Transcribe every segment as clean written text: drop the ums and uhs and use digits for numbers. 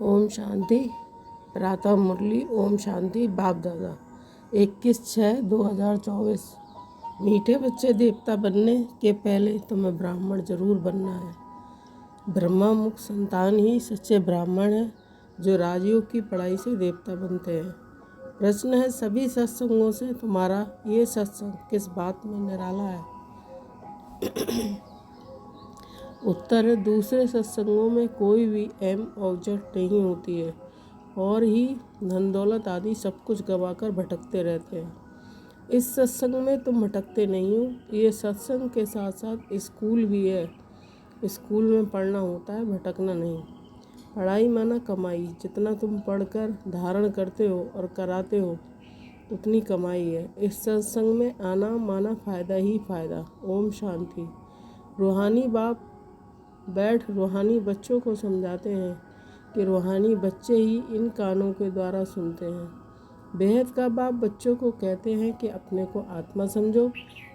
ओम शांति। प्रातः मुरली। ओम शांति। बाप दादा 21/6/2024। मीठे बच्चे, देवता बनने के पहले तुम्हें ब्राह्मण जरूर बनना है। ब्रह्मा मुख संतान ही सच्चे ब्राह्मण हैं, जो राजयोग की पढ़ाई से देवता बनते हैं। प्रश्न है, सभी सत्संगों से तुम्हारा ये सत्संग किस बात में निराला है? उत्तर है, दूसरे सत्संगों में कोई भी एम ऑब्जेक्ट नहीं होती है और ही धन दौलत आदि सब कुछ गवाकर भटकते रहते हैं। इस सत्संग में तुम भटकते नहीं हो। ये सत्संग के साथ साथ स्कूल भी है। स्कूल में पढ़ना होता है, भटकना नहीं। पढ़ाई माना कमाई। जितना तुम पढ़कर धारण करते हो और कराते हो उतनी कमाई है। इस सत्संग में आना माना फ़ायदा ही फ़ायदा। ओम शांति। रूहानी बाप बैठ रूहानी बच्चों को समझाते हैं कि रूहानी बच्चे ही इन कानों के द्वारा सुनते हैं। बेहद का बाप बच्चों को कहते हैं कि अपने को आत्मा समझो।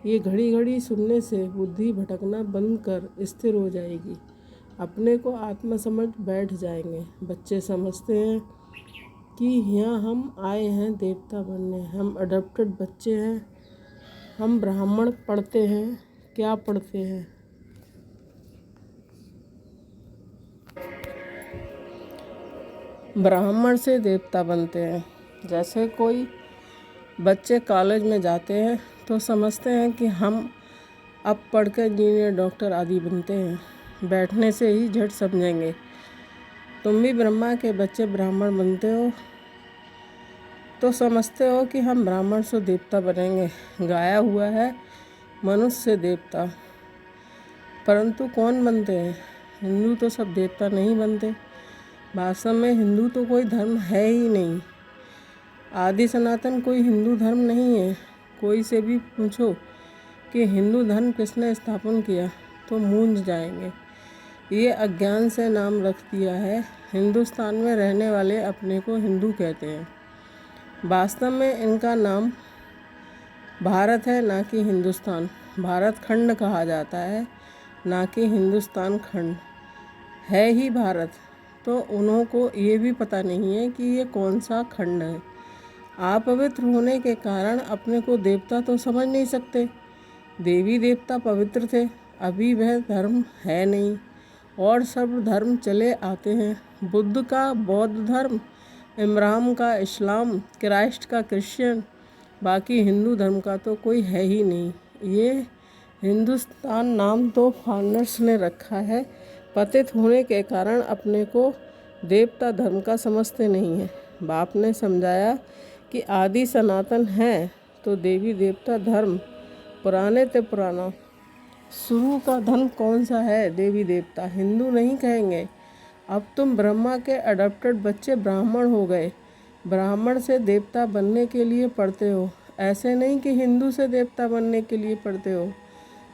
ये घड़ी घड़ी सुनने से बुद्धि भटकना बंद कर स्थिर हो जाएगी। अपने को आत्मा समझ बैठ जाएंगे। बच्चे समझते हैं कि यहाँ हम आए हैं देवता बनने। हम अडॉप्टेड बच्चे हैं। हम ब्राह्मण पढ़ते हैं। क्या पढ़ते हैं? ब्राह्मण से देवता बनते हैं। जैसे कोई बच्चे कॉलेज में जाते हैं तो समझते हैं कि हम अब पढ़कर इंजीनियर, डॉक्टर आदि बनते हैं। बैठने से ही झट समझेंगे। तुम भी ब्रह्मा के बच्चे ब्राह्मण बनते हो तो समझते हो कि हम ब्राह्मण से देवता बनेंगे। गाया हुआ है मनुष्य से देवता। परंतु कौन बनते हैं? हिंदू तो सब देवता नहीं बनते। वास्तव में हिंदू तो कोई धर्म है ही नहीं। आदि सनातन कोई हिंदू धर्म नहीं है। कोई से भी पूछो कि हिंदू धर्म किसने स्थापन किया तो मूंझ जाएंगे। ये अज्ञान से नाम रख दिया है। हिंदुस्तान में रहने वाले अपने को हिंदू कहते हैं। वास्तव में इनका नाम भारत है, ना कि हिंदुस्तान। भारत खंड कहा जाता है, ना कि हिंदुस्तान खंड। है ही भारत। तो उन्हों को ये भी पता नहीं है कि ये कौन सा खंड है। अपवित्र होने के कारण अपने को देवता तो समझ नहीं सकते। देवी देवता पवित्र थे, अभी वह धर्म है नहीं और सब धर्म चले आते हैं। बुद्ध का बौद्ध धर्म, इब्राहिम का इस्लाम, क्राइस्ट का क्रिश्चियन, बाकी हिंदू धर्म का तो कोई है ही नहीं। ये हिंदुस्तान नाम तो फॉरेनर्स ने रखा है। पतित होने के कारण अपने को देवता धर्म का समझते नहीं है। बाप ने समझाया कि आदि सनातन है तो देवी देवता धर्म पुराने ते पुराना। शुरू का धर्म कौन सा है? देवी देवता। हिंदू नहीं कहेंगे। अब तुम ब्रह्मा के अडॉप्टेड बच्चे ब्राह्मण हो गए। ब्राह्मण से देवता बनने के लिए पढ़ते हो। ऐसे नहीं कि हिंदू से देवता बनने के लिए पढ़ते हो।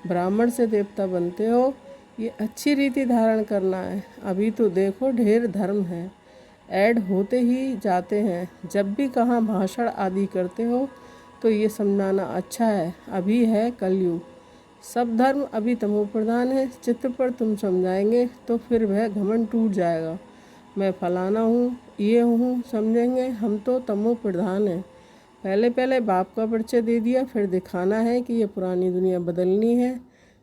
ब्राह्मण से देवता बनते हो। ये अच्छी रीति धारण करना है। अभी तो देखो ढेर धर्म है, ऐड होते ही जाते हैं। जब भी कहाँ भाषण आदि करते हो तो ये समझाना अच्छा है, अभी है कलयुग। सब धर्म अभी तमो प्रधान है। चित्र पर तुम समझाएंगे तो फिर वह घमंड टूट जाएगा। मैं फलाना हूँ, ये हूँ, समझेंगे। हम तो तमो प्रधान हैं। पहले पहले बाप का परिचय दे दिया, फिर दिखाना है कि ये पुरानी दुनिया बदलनी है।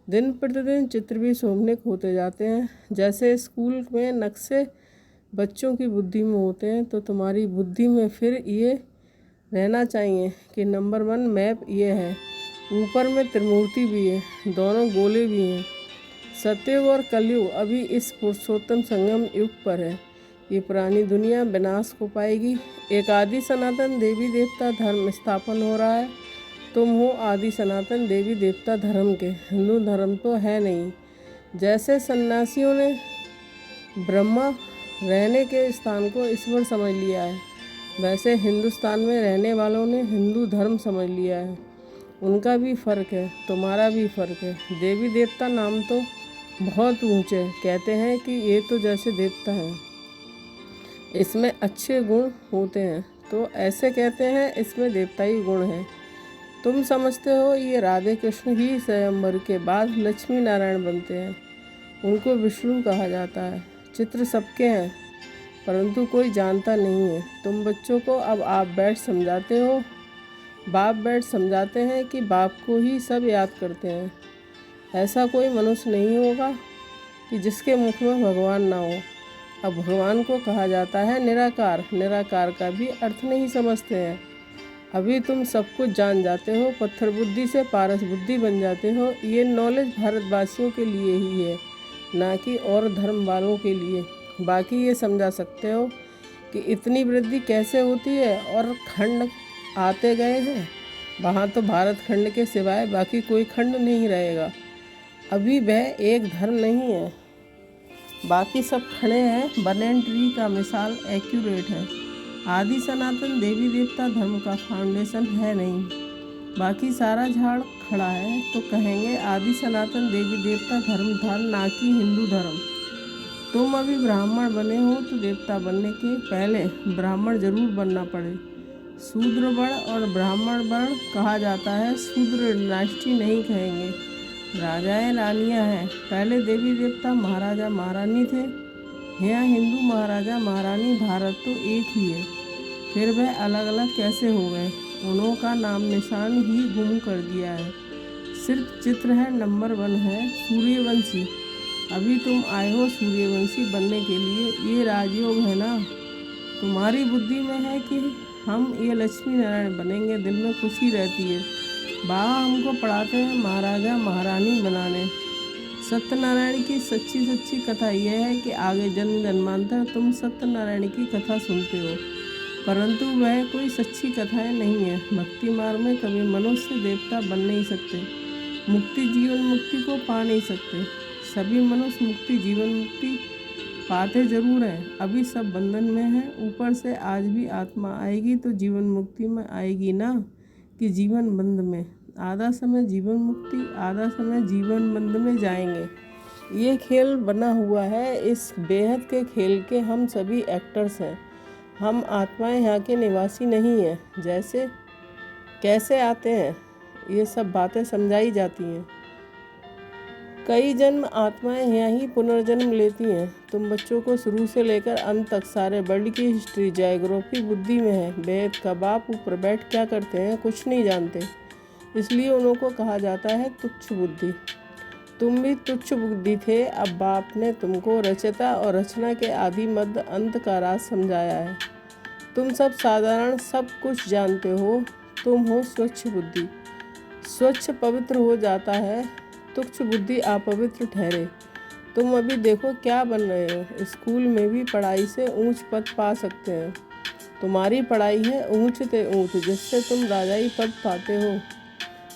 दिन प्रतिदिन चित्र भी शोभनिक होते जाते हैं। जैसे स्कूल में नक्शे बच्चों की बुद्धि में होते हैं तो तुम्हारी बुद्धि में फिर ये रहना चाहिए कि नंबर 1 मैप ये है। ऊपर में त्रिमूर्ति भी है, दोनों गोले भी हैं। सत्ययुग और कलयुग अभी इस पुरुषोत्तम संगम युग पर है। ये पुरानी दुनिया विनाश को पाएगी। एक आदि सनातन देवी देवता धर्म स्थापन हो रहा है। तुम हो आदि सनातन देवी देवता धर्म के। हिंदू धर्म तो है नहीं। जैसे सन्यासियों ने ब्रह्मा रहने के स्थान को ईश्वर समझ लिया है, वैसे हिंदुस्तान में रहने वालों ने हिंदू धर्म समझ लिया है। उनका भी फ़र्क है, तुम्हारा भी फ़र्क है। देवी देवता नाम तो बहुत ऊंचे कहते हैं कि ये तो जैसे देवता हैं, इसमें अच्छे गुण होते हैं, तो ऐसे कहते हैं इसमें देवताई गुण हैं। तुम समझते हो ये राधे कृष्ण ही स्वयंवर के बाद लक्ष्मी नारायण बनते हैं। उनको विष्णु कहा जाता है। चित्र सबके हैं। परंतु कोई जानता नहीं है। तुम बच्चों को अब आप बैठ समझाते हो, बाप बैठ समझाते हैं कि बाप को ही सब याद करते हैं। ऐसा कोई मनुष्य नहीं होगा कि जिसके मुख में भगवान ना हो। अब भगवान को कहा जाता है निराकार। निराकार का भी अर्थ नहीं समझते हैं। अभी तुम सब कुछ जान जाते हो, पत्थर बुद्धि से पारस बुद्धि बन जाते हो। ये नॉलेज भारतवासियों के लिए ही है, ना कि और धर्म वालों के लिए। बाकी ये समझा सकते हो कि इतनी वृद्धि कैसे होती है और खंड आते गए हैं। वहाँ तो भारत खंड के सिवाय बाकी कोई खंड नहीं रहेगा। अभी वह एक धर्म नहीं है, बाकी सब खड़े हैं। बनेन ट्री का मिसाल एक्यूरेट है। आदि सनातन देवी देवता धर्म का फाउंडेशन है नहीं, बाकी सारा झाड़ खड़ा है। तो कहेंगे आदि सनातन देवी देवता धर्म था, ना कि हिंदू धर्म। तुम अभी ब्राह्मण बने हो तो देवता बनने के पहले ब्राह्मण जरूर बनना पड़े। शूद्र वर्ण और ब्राह्मण वर्ण कहा जाता है, शूद्र डायनेस्टी नहीं कहेंगे। राजाएं रानियां हैं, पहले देवी देवता महाराजा महारानी थे। यहाँ हिंदू महाराजा महारानी भारत तो एक ही है, फिर वह अलग अलग कैसे हो गए? उन्हों का नाम निशान ही गुम कर दिया है। सिर्फ चित्र है, नंबर 1 है सूर्यवंशी। अभी तुम आए हो सूर्यवंशी बनने के लिए। ये राजयोग है ना, तुम्हारी बुद्धि में है कि हम ये लक्ष्मी नारायण बनेंगे, दिल में खुशी रहती है। बाबा हमको पढ़ाते हैं महाराजा महारानी बनाने। सत्यनारायण की सच्ची सच्ची कथा यह है कि आगे जन्म जन्मांतर तुम सत्यनारायण की कथा सुनते हो, परंतु वह कोई सच्ची कथाएं नहीं है। भक्ति मार्ग में कभी मनुष्य देवता बन नहीं सकते, मुक्ति जीवन मुक्ति को पा नहीं सकते। सभी मनुष्य मुक्ति जीवन मुक्ति पाते जरूर हैं, अभी सब बंधन में हैं। ऊपर से आज भी आत्मा आएगी तो जीवन मुक्ति में आएगी ना, कि जीवन बंध में। आधा समय जीवन मुक्ति, आधा समय जीवन बंध में जाएंगे। ये खेल बना हुआ है, इस बेहद के खेल के हम सभी एक्टर्स हैं। हम आत्माएं यहाँ के निवासी नहीं हैं। जैसे कैसे आते हैं, ये सब बातें समझाई जाती हैं। कई जन्म आत्माएं यहाँ ही पुनर्जन्म लेती हैं। तुम बच्चों को शुरू से लेकर अंत तक सारे वर्ल्ड की हिस्ट्री जायोग्राफी बुद्धि में है। वेद का बाप ऊपर बैठ क्या करते हैं, कुछ नहीं जानते, इसलिए उन्हों को कहा जाता है तुच्छ बुद्धि। तुम भी तुच्छ बुद्धि थे, अब बाप ने तुमको रचयिता और रचना के आदि मध्य अंत का राज समझाया है। तुम सब साधारण सब कुछ जानते हो। तुम हो स्वच्छ बुद्धि, स्वच्छ पवित्र हो जाता है, तुच्छ बुद्धि अपवित्र ठहरे। तुम अभी देखो क्या बन रहे हो। स्कूल में भी पढ़ाई से ऊंच पद पा सकते हैं। तुम्हारी पढ़ाई है ऊंच ते ऊंच, जिससे तुम राजाई पद पाते हो।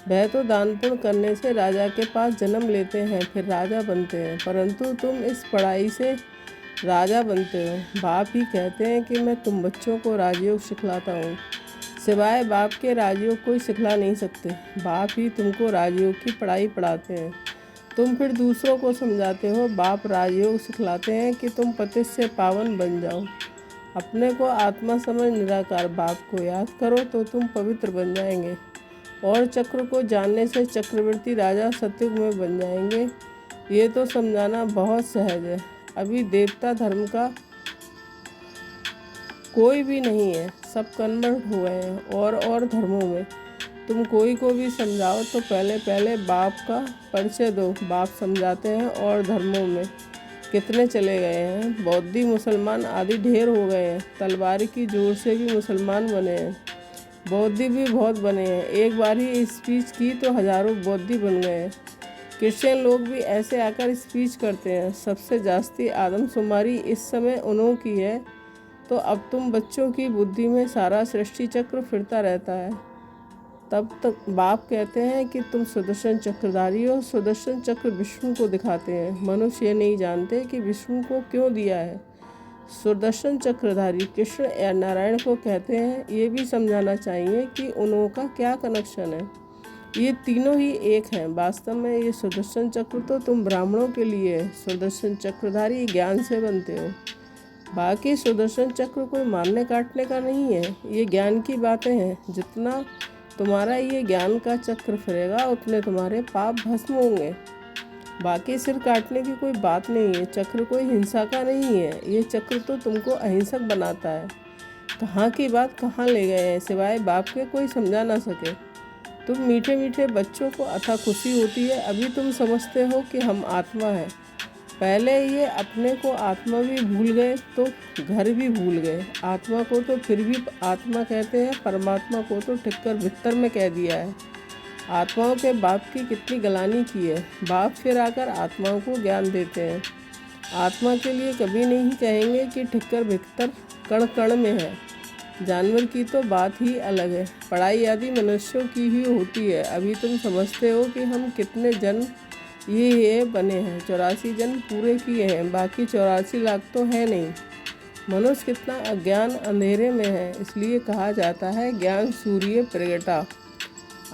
वह तो दान पुण्य करने से राजा के पास जन्म लेते हैं, फिर राजा बनते हैं, परंतु तुम इस पढ़ाई से राजा बनते हो। बाप ही कहते हैं कि मैं तुम बच्चों को राजयोग सिखलाता हूँ, सिवाय बाप के राजयोग कोई सिखला नहीं सकते। बाप ही तुमको राजयोग की पढ़ाई पढ़ाते हैं, तुम फिर दूसरों को समझाते हो। बाप राजयोग सिखलाते हैं कि तुम पतित से पावन बन जाओ। अपने को आत्मा समझ निराकार बाप को याद करो तो तुम पवित्र बन जाएंगे, और चक्र को जानने से चक्रवर्ती राजा सतयुग में बन जाएंगे। ये तो समझाना बहुत सहज है। अभी देवता धर्म का कोई भी नहीं है, सब कन्वर्ट हुए हैं और धर्मों में। तुम कोई को भी समझाओ तो पहले बाप का परिचय दो। बाप समझाते हैं और धर्मों में कितने चले गए हैं। बौद्धी मुसलमान आदि ढेर हो गए हैं, तलवार की जोर से भी मुसलमान बने हैं, बौद्धी भी बहुत बने हैं। एक बार ही स्पीच की तो हजारों बौद्धी बन गए हैं। क्रिश्चियन लोग भी ऐसे आकर स्पीच करते हैं। सबसे जास्ती आदमशुमारी इस समय उन्हों की है। तो अब तुम बच्चों की बुद्धि में सारा सृष्टि चक्र फिरता रहता है। तब तक बाप कहते हैं कि तुम सुदर्शन चक्रधारी हो। सुदर्शन चक्र विष्णु को दिखाते हैं। मनुष्य ये नहीं जानते कि विष्णु को क्यों दिया है। सुदर्शन चक्रधारी कृष्ण या नारायण को कहते हैं। ये भी समझाना चाहिए कि उन्हों का क्या कनेक्शन है। ये तीनों ही एक हैं। वास्तव में ये सुदर्शन चक्र तो तुम ब्राह्मणों के लिए है। सुदर्शन चक्रधारी ज्ञान से बनते हो। बाकी सुदर्शन चक्र कोई मारने काटने का नहीं है, ये ज्ञान की बातें हैं। जितना तुम्हारा ये ज्ञान का चक्र फिरेगा उतने तुम्हारे पाप भस्म होंगे। बाकी सिर काटने की कोई बात नहीं है। चक्र कोई हिंसा का नहीं है, ये चक्र तो तुमको अहिंसक बनाता है। कहाँ की बात कहाँ ले गए हैं, सिवाय बाप के कोई समझा ना सके। तुम मीठे मीठे बच्चों को अथा खुशी होती है, अभी तुम समझते हो कि हम आत्मा हैं। पहले ये अपने को आत्मा भी भूल गए तो घर भी भूल गए। आत्मा को तो फिर भी आत्मा कहते हैं, परमात्मा को तो ठिक्कर भित्तर में कह दिया है। आत्माओं के बाप की कितनी गलानी की है। बाप फिर आकर आत्माओं को ज्ञान देते हैं। आत्मा के लिए कभी नहीं कहेंगे कि ठिक्कर भित्तर कण कण में है। जानवर की तो बात ही अलग है। पढ़ाई आदि मनुष्यों की ही होती है। अभी तुम समझते हो कि हम कितने जन्म ये बने हैं। 84 जन्म पूरे किए हैं, बाकी 84 लाख तो है नहीं। मनुष्य कितना अज्ञान अंधेरे में है, इसलिए कहा जाता है ज्ञान सूर्य प्रगटा।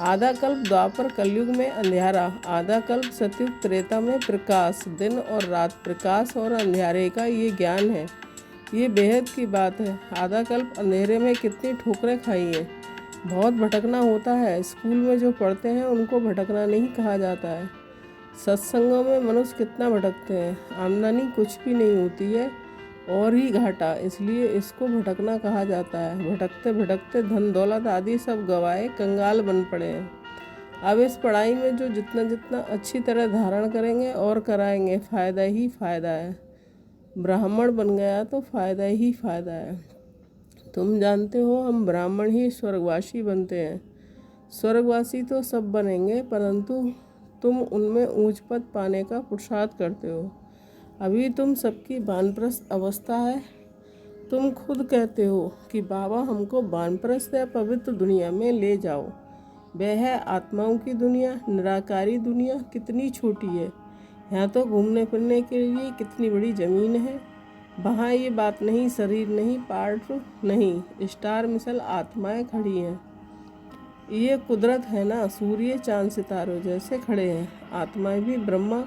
आधा कल्प द्वापर कलयुग में अंधियारा, आधा कल्प सतयुग त्रेता में प्रकाश। दिन और रात, प्रकाश और अंधियारे का ये ज्ञान है। ये बेहद की बात है। आधा कल्प अंधेरे में कितनी ठोकरें खाई हैं। बहुत भटकना होता है। स्कूल में जो पढ़ते हैं उनको भटकना नहीं कहा जाता है। सत्संगों में मनुष्य कितना भटकते हैं। आमदनी कुछ भी नहीं होती है और ही घाटा, इसलिए इसको भटकना कहा जाता है। भटकते भटकते धन दौलत आदि सब गवाए कंगाल बन पड़े हैं। अब इस पढ़ाई में जो जितना जितना अच्छी तरह धारण करेंगे और कराएंगे, फ़ायदा ही फ़ायदा है। ब्राह्मण बन गया तो फ़ायदा ही फ़ायदा है। तुम जानते हो हम ब्राह्मण ही स्वर्गवासी बनते हैं। स्वर्गवासी तो सब बनेंगे, परंतु तुम उनमें ऊंच पद पाने का पुरुषार्थ करते हो। अभी तुम सबकी वानप्रस्थ अवस्था है। तुम खुद कहते हो कि बाबा हमको वानप्रस्थ या पवित्र दुनिया में ले जाओ। वह है आत्माओं की दुनिया, निराकारी दुनिया। कितनी छोटी है। यहाँ तो घूमने फिरने के लिए कितनी बड़ी ज़मीन है। वहाँ ये बात नहीं, शरीर नहीं, पार्ट नहीं, स्टार मिसल आत्माएं खड़ी हैं। ये कुदरत है ना, सूर्य चांद सितारों जैसे खड़े हैं। आत्माएं भी ब्रह्मा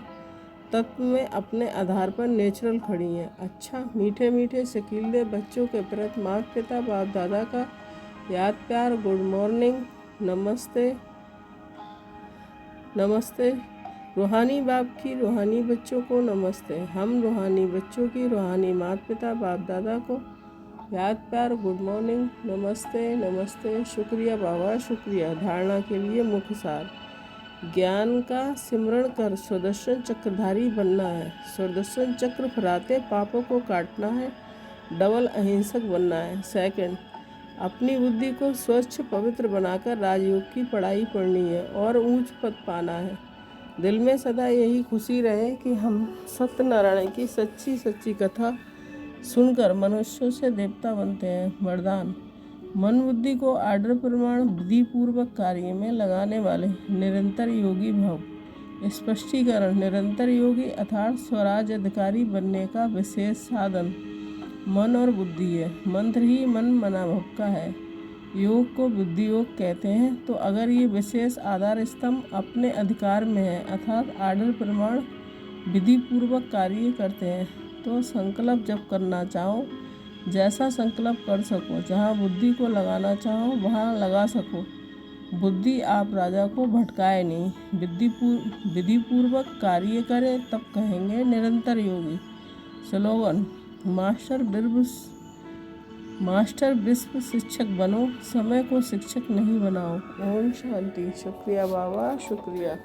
तत्व में अपने आधार पर नेचुरल खड़ी हैं। अच्छा, मीठे मीठे शकीले बच्चों के प्रति माता पिता बाप दादा का याद प्यार, गुड मॉर्निंग, नमस्ते नमस्ते। रूहानी बाप की रूहानी बच्चों को नमस्ते। हम रूहानी बच्चों की रूहानी माता पिता बाप दादा को याद प्यार, गुड मॉर्निंग, नमस्ते नमस्ते। शुक्रिया बाबा, शुक्रिया। धारणा के लिए मुख्य सार, ज्ञान का सिमरण कर सुदर्शन चक्रधारी बनना है। सुदर्शन चक्र फहराते पापों को काटना है। डबल अहिंसक बनना है। सेकंड, अपनी बुद्धि को स्वच्छ पवित्र बनाकर राजयोग की पढ़ाई पढ़नी है और ऊंच पद पाना है। दिल में सदा यही खुशी रहे कि हम सत्यनारायण की सच्ची सच्ची कथा सुनकर मनुष्यों से देवता बनते हैं। वरदान, मन बुद्धि को आर्डर प्रमाण विधि पूर्वक कार्य में लगाने वाले निरंतर योगी भव। स्पष्टीकरण, निरंतर योगी अर्थात स्वराज अधिकारी बनने का विशेष साधन मन और बुद्धि है। मंत्र ही मन मना भव का है। योग को बुद्धि योग कहते हैं। तो अगर ये विशेष आधार स्तंभ अपने अधिकार में है अर्थात आर्डर प्रमाण विधि पूर्वक कार्य करते हैं, तो संकल्प जब करना चाहो जैसा संकल्प कर सको, जहाँ बुद्धि को लगाना चाहो वहाँ लगा सको। बुद्धि आप राजा को भटकाए नहीं। विधि पूर्वक कार्य करे तब कहेंगे निरंतर योगी। स्लोगन, मास्टर विश्व शिक्षक बनो, समय को शिक्षक नहीं बनाओ। ओम शांति। शुक्रिया बाबा, शुक्रिया।